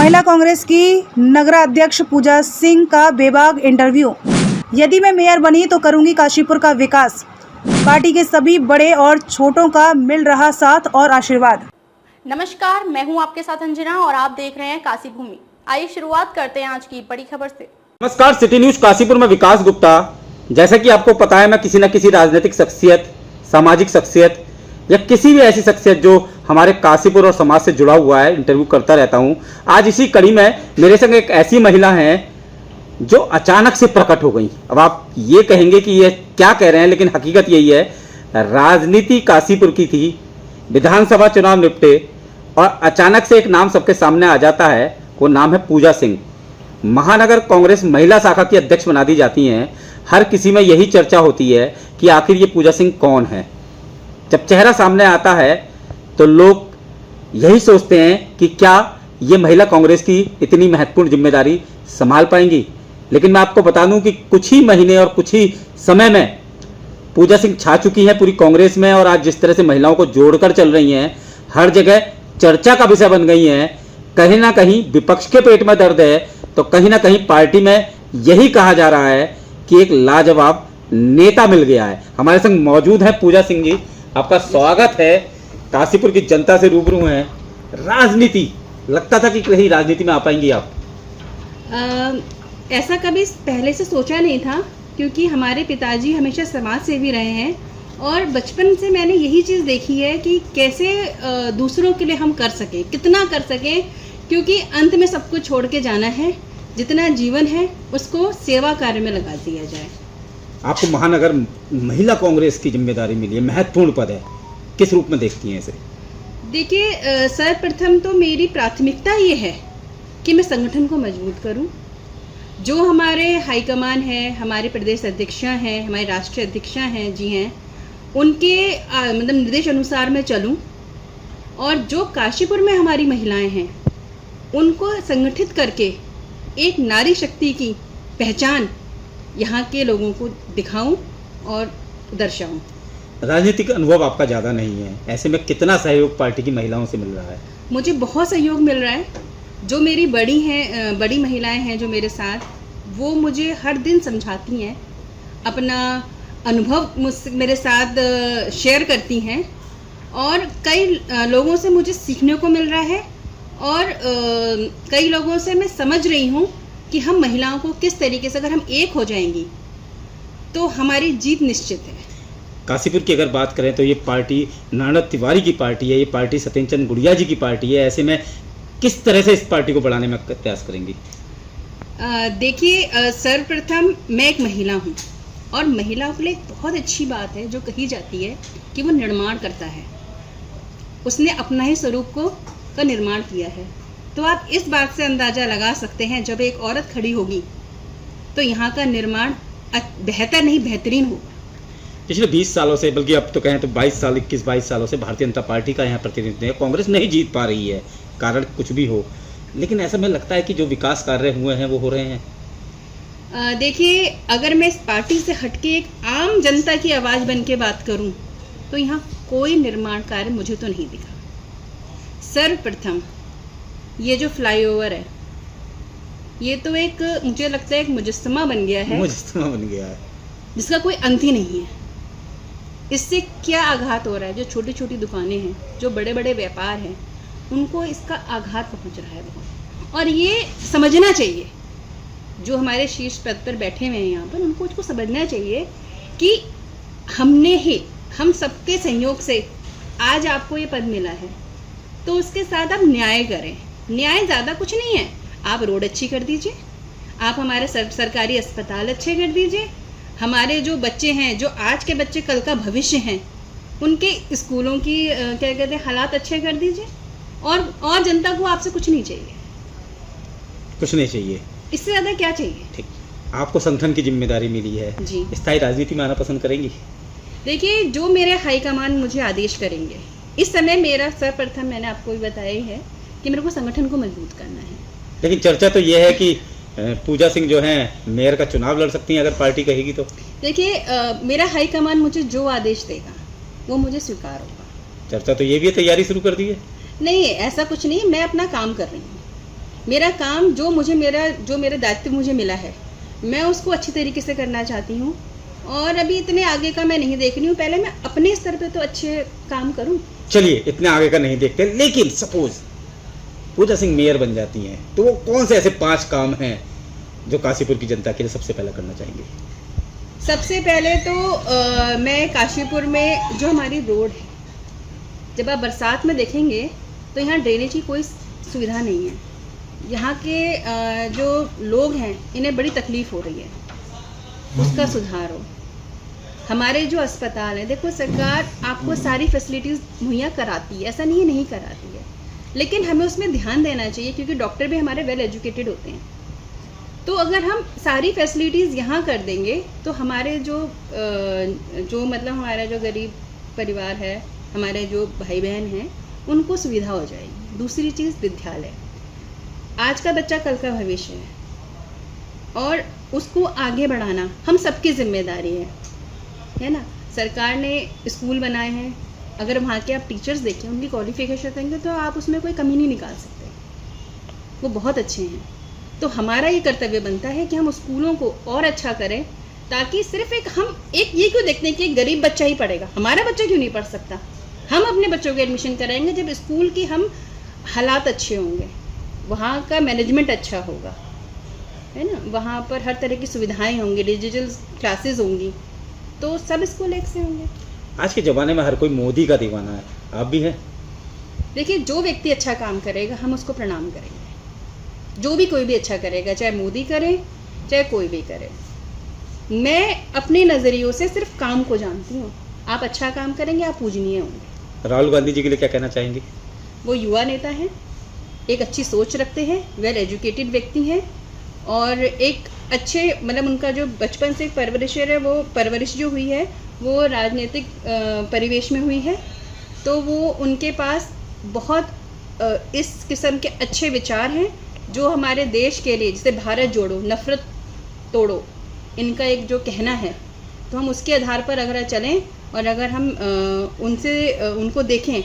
महिला कांग्रेस की नगराध्यक्ष पूजा सिंह का बेबाक इंटरव्यू। यदि मैं मेयर बनी तो करूंगी काशीपुर का विकास। पार्टी के सभी बड़े और छोटों का मिल रहा साथ और आशीर्वाद। नमस्कार, मैं हूं आपके साथ अंजना और आप देख रहे हैं काशी भूमि। आइए शुरुआत करते हैं आज की बड़ी खबर से। नमस्कार, सिटी न्यूज काशीपुर में विकास गुप्ता। जैसा कि आपको पता है, मैं किसी न किसी राजनीतिक शख्सियत, सामाजिक शख्सियत या किसी भी ऐसी शख्सियत जो हमारे काशीपुर और समाज से जुड़ा हुआ है इंटरव्यू करता रहता हूं। आज इसी कड़ी में मेरे संग एक ऐसी महिला है जो अचानक से प्रकट हो गई। अब आप ये कहेंगे कि ये क्या कह रहे हैं, लेकिन हकीकत यही है। राजनीति काशीपुर की थी, विधानसभा चुनाव निपटे और अचानक से एक नाम सबके सामने आ जाता है। वो नाम है पूजा सिंह। महानगर कांग्रेस महिला शाखा की अध्यक्ष बना दी जाती हैं। हर किसी में यही चर्चा होती है कि आखिर ये पूजा सिंह कौन है। जब चेहरा सामने आता है तो लोग यही सोचते हैं कि क्या ये महिला कांग्रेस की इतनी महत्वपूर्ण जिम्मेदारी संभाल पाएंगी। लेकिन मैं आपको बता दूं कि कुछ ही महीने और कुछ ही समय में पूजा सिंह छा चुकी हैं पूरी कांग्रेस में, और आज जिस तरह से महिलाओं को जोड़कर चल रही हैं, हर जगह चर्चा का विषय बन गई हैं। कहीं ना कहीं विपक्ष के पेट में दर्द है तो कहीं ना कहीं पार्टी में यही कहा जा रहा है कि एक लाजवाब नेता मिल गया है। हमारे संग मौजूद है पूजा सिंह जी, आपका स्वागत है। काशीपुर की जनता से रूबरू हैं। राजनीति, लगता था कि कहीं राजनीति में आ पाएंगी आप? ऐसा कभी पहले से सोचा नहीं था, क्योंकि हमारे पिताजी हमेशा समाज सेवी रहे हैं और बचपन से मैंने यही चीज़ देखी है कि कैसे दूसरों के लिए हम कर सकें, कितना कर सकें, क्योंकि अंत में सब कुछ छोड़ के जाना है। जितना जीवन है उसको सेवा कार्य में लगा दिया जाए। आपको महानगर महिला कांग्रेस की जिम्मेदारी मिली है, महत्वपूर्ण पद है, किस रूप में देखती हैं इसे? देखिए, सर्वप्रथम तो मेरी प्राथमिकता ये है कि मैं संगठन को मजबूत करूं। जो हमारे हाईकमान है, हमारे प्रदेश अध्यक्षा हैं, हमारे राष्ट्रीय अध्यक्षा हैं जी हैं, उनके मतलब निर्देश अनुसार मैं चलूं, और जो काशीपुर में हमारी महिलाएं हैं उनको संगठित करके एक नारी शक्ति की पहचान यहाँ के लोगों को दिखाऊं और दर्शाऊं। राजनीतिक अनुभव आपका ज़्यादा नहीं है, ऐसे में कितना सहयोग पार्टी की महिलाओं से मिल रहा है? मुझे बहुत सहयोग मिल रहा है। जो मेरी बड़ी महिलाएं हैं जो मेरे साथ, वो मुझे हर दिन समझाती हैं, अपना अनुभव मुझसे मेरे साथ शेयर करती हैं, और कई लोगों से मुझे सीखने को मिल रहा है, और कई लोगों से मैं समझ रही हूँ कि हम महिलाओं को किस तरीके से, अगर हम एक हो जाएंगी तो हमारी जीत निश्चित है। काशीपुर की अगर बात करें तो ये पार्टी नाना तिवारी की पार्टी है, ये पार्टी सत्येंद्र चंद्र गुड़िया जी की पार्टी है। ऐसे में किस तरह से इस पार्टी को बढ़ाने में प्रयास करेंगी? देखिए, सर्वप्रथम मैं एक महिला हूँ, और महिलाओं के लिए एक बहुत अच्छी बात है जो कही जाती है कि वो निर्माण करता है। उसने अपना ही स्वरूप का निर्माण किया है। तो आप इस बात से अंदाज़ा लगा सकते हैं, जब एक औरत खड़ी होगी तो यहाँ का निर्माण बेहतर नहीं बेहतरीन होगा। पिछले 20 सालों से, बल्कि अब तो कहें तो 21-22 सालों से भारतीय जनता पार्टी का यहाँ प्रतिनिधित्व है। कांग्रेस नहीं जीत पा रही है, कारण कुछ भी हो, लेकिन ऐसा में लगता है कि जो विकास कार्य हुए हैं वो हो रहे हैं। देखिए, अगर मैं इस पार्टी से हटके एक आम जनता की आवाज़ बन के बात करूं तो यहाँ कोई निर्माण कार्य मुझे तो नहीं दिखा। सर्वप्रथम ये जो फ्लाईओवर है, ये तो एक, मुझे लगता है एक मुजस्समा बन गया है, जिसका कोई अंत ही नहीं है। इससे क्या आघात हो रहा है? जो छोटी छोटी दुकानें हैं, जो बड़े बड़े व्यापार हैं, उनको इसका आघात पहुंच रहा है बहुत। और ये समझना चाहिए, जो हमारे शीर्ष पद पर बैठे हुए हैं यहाँ पर, उनको इसको समझना चाहिए कि हम सबके सहयोग से आज आपको ये पद मिला है, तो उसके साथ आप न्याय करें। न्याय ज़्यादा कुछ नहीं है, आप रोड अच्छी कर दीजिए, आप हमारे सरकारी अस्पताल अच्छे कर दीजिए, हमारे जो बच्चे हैं, जो आज के बच्चे कल का भविष्य हैं, उनके स्कूलों की क्या कहते हैं हालात अच्छे कर दीजिए, और जनता को आपसे कुछ नहीं चाहिए। कुछ नहीं चाहिए, इससे ज़्यादा क्या चाहिए? ठीक। आपको संगठन की जिम्मेदारी मिली है जी, स्थायी राजनीति में आना पसंद करेंगी? देखिए, जो मेरे हाईकमान मुझे आदेश करेंगे, इस समय मेरा सर्वप्रथम, मैंने आपको भी बताया ही है कि मेरे को संगठन को मजबूत करना है। लेकिन चर्चा तो ये है कि पूजा सिंह जो हैं मेयर का चुनाव लड़ सकती हैं अगर पार्टी कहेगी तो। देखिए, मेरा हाईकमान मुझे जो आदेश देगा वो मुझे स्वीकार होगा। चर्चा तो ये भी है, तैयारी शुरू कर दी है? नहीं, ऐसा कुछ नहीं, मैं अपना काम कर रही हूँ। मेरा काम जो मेरा दायित्व मुझे मिला है, मैं उसको अच्छी तरीके से करना चाहती हूँ। और अभी इतने आगे का मैं नहीं देख रही हूँ, पहले मैं अपने स्तर पे तो अच्छे काम करूँ। चलिए, इतने आगे का नहीं देखते, लेकिन सपोज पूजा सिंह मेयर बन जाती हैं तो वो कौन से ऐसे 5 काम हैं जो काशीपुर की जनता के लिए सबसे पहले करना चाहेंगे? सबसे पहले तो मैं काशीपुर में जो हमारी रोड है, जब आप बरसात में देखेंगे तो यहाँ ड्रेनेज की कोई सुविधा नहीं है। यहाँ के जो लोग हैं इन्हें बड़ी तकलीफ़ हो रही है, उसका सुधार हो। हमारे जो अस्पताल हैं, देखो सरकार आपको सारी फैसिलिटीज़ मुहैया कराती है, ऐसा नहीं है नहीं कराती है, लेकिन हमें उसमें ध्यान देना चाहिए क्योंकि डॉक्टर भी हमारे वेल एजुकेटेड होते हैं। तो अगर हम सारी फैसिलिटीज़ यहाँ कर देंगे तो हमारे जो मतलब हमारा जो गरीब परिवार है, हमारे जो भाई बहन हैं, उनको सुविधा हो जाएगी। दूसरी चीज़ विद्यालय, आज का बच्चा कल का भविष्य है और उसको आगे बढ़ाना हम सबकी जिम्मेदारी है ना। सरकार ने स्कूल बनाए हैं, अगर वहाँ के आप टीचर्स देखें, उनकी क्वालिफिकेशन देंगे तो आप उसमें कोई कमी नहीं निकाल सकते, वो बहुत अच्छे हैं। तो हमारा ये कर्तव्य बनता है कि हम स्कूलों को और अच्छा करें, ताकि सिर्फ हम ये क्यों देखते हैं कि एक गरीब बच्चा ही पढ़ेगा, हमारा बच्चा क्यों नहीं पढ़ सकता। हम अपने बच्चों के एडमिशन कराएंगे जब स्कूल की हम हालात अच्छे होंगे, वहाँ का मैनेजमेंट अच्छा होगा, है ना, वहाँ पर हर तरह की सुविधाएं होंगी, डिजिटल क्लासेस होंगी, तो सब स्कूल एक से होंगे। आज के ज़माने में हर कोई मोदी का दीवाना है, आप भी हैं। देखिए, जो व्यक्ति अच्छा काम करेगा हम उसको प्रणाम करेंगे, जो भी कोई भी अच्छा करेगा, चाहे मोदी करे चाहे कोई भी करे। मैं अपने नज़रियों से सिर्फ काम को जानती हूँ। आप अच्छा काम करेंगे, आप पूजनीय होंगे। राहुल गांधी जी के लिए क्या कहना चाहेंगे? वो युवा नेता हैं, एक अच्छी सोच रखते हैं, वेल एजुकेटेड व्यक्ति हैं और एक अच्छे मतलब उनका जो बचपन से परवरिश है, वो परवरिश जो हुई है वो राजनीतिक परिवेश में हुई है, तो वो उनके पास बहुत इस किस्म के अच्छे विचार हैं जो हमारे देश के लिए, जैसे भारत जोड़ो नफ़रत तोड़ो, इनका एक जो कहना है, तो हम उसके आधार पर अगर चलें और अगर हम उनको देखें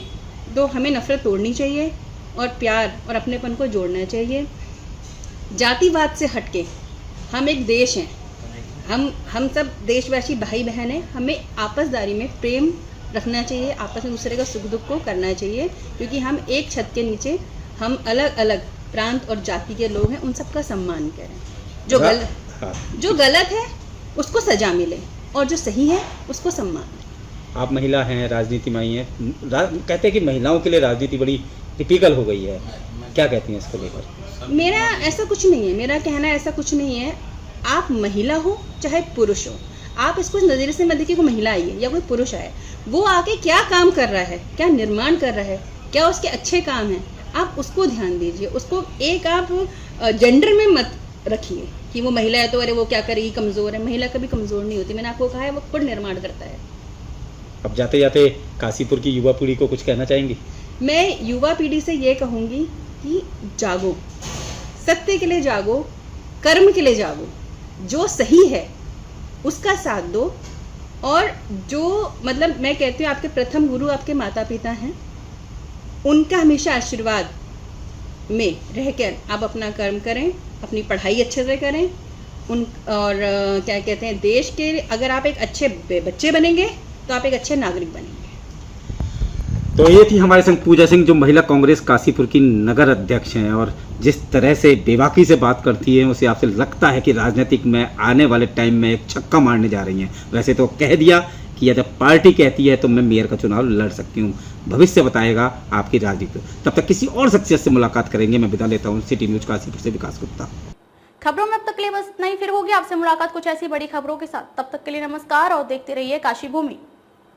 तो हमें नफ़रत तोड़नी चाहिए और प्यार और अपनेपन को जोड़ना चाहिए। जातिवाद से हटके हम एक देश हैं, हम सब देशवासी भाई बहन हैं, हमें आपसदारी में प्रेम रखना चाहिए, आपस में दूसरे का सुख दुख को करना चाहिए, क्योंकि हम एक छत के नीचे हम अलग अलग प्रांत और जाति के लोग हैं, उन सब का सम्मान करें। जो गलत है उसको सजा मिले और जो सही है उसको सम्मान दें। आप महिला हैं, राजनीति में आई हैं, कहते हैं कि महिलाओं के लिए राजनीति बड़ी टिपिकल हो गई है, क्या कहती हैं इसको लेकर? मेरा ऐसा कुछ नहीं है, मेरा कहना ऐसा कुछ नहीं है। आप महिला हो चाहे पुरुष हो, आप इसको नज़रिए से मत देखिए कोई महिला आई है या कोई पुरुष आए, वो आके क्या काम कर रहा है, क्या निर्माण कर रहा है, क्या उसके अच्छे काम हैं, आप उसको ध्यान दीजिए। उसको एक आप जेंडर में मत रखिए कि वो महिला है तो अरे वो क्या करेगी, कमज़ोर है। महिला कभी कमज़ोर नहीं होती, मैंने आपको कहा है वो खुद निर्माण करता है। अब जाते जाते काशीपुर की युवा पीढ़ी को कुछ कहना चाहेंगी? मैं युवा पीढ़ी से ये कहूँगी कि जागो, सत्य के लिए जागो, कर्म के लिए जागो, जो सही है उसका साथ दो, और जो मतलब मैं कहती हूँ आपके प्रथम गुरु आपके माता पिता हैं, उनका हमेशा आशीर्वाद में रहकर आप अपना कर्म करें, अपनी पढ़ाई अच्छे से करें, और क्या कहते हैं, देश के अगर आप एक अच्छे बच्चे बनेंगे तो आप एक अच्छे नागरिक बनेंगे। तो ये थी हमारे संग पूजा सिंह, जो महिला कांग्रेस काशीपुर की नगर अध्यक्ष हैं, और जिस तरह से बेबाकी से बात करती हैं उसे आपसे लगता है कि राजनीतिक में आने वाले टाइम में एक छक्का मारने जा रही हैं। वैसे तो कह दिया कि यदि पार्टी कहती है तो मैं मेयर का चुनाव लड़ सकती हूँ, भविष्य बताएगा आपकी राजनीति। तब तक किसी और शख्सियत से मुलाकात करेंगे। मैं विदा लेता हूँ। सिटी न्यूज काशीपुर से विकास गुप्ता। खबरों में अब तक के लिए बस इतना ही, फिर होगी आपसे मुलाकात कुछ ऐसी बड़ी खबरों के साथ। तब तक के लिए नमस्कार और देखते रहिए काशी भूमि।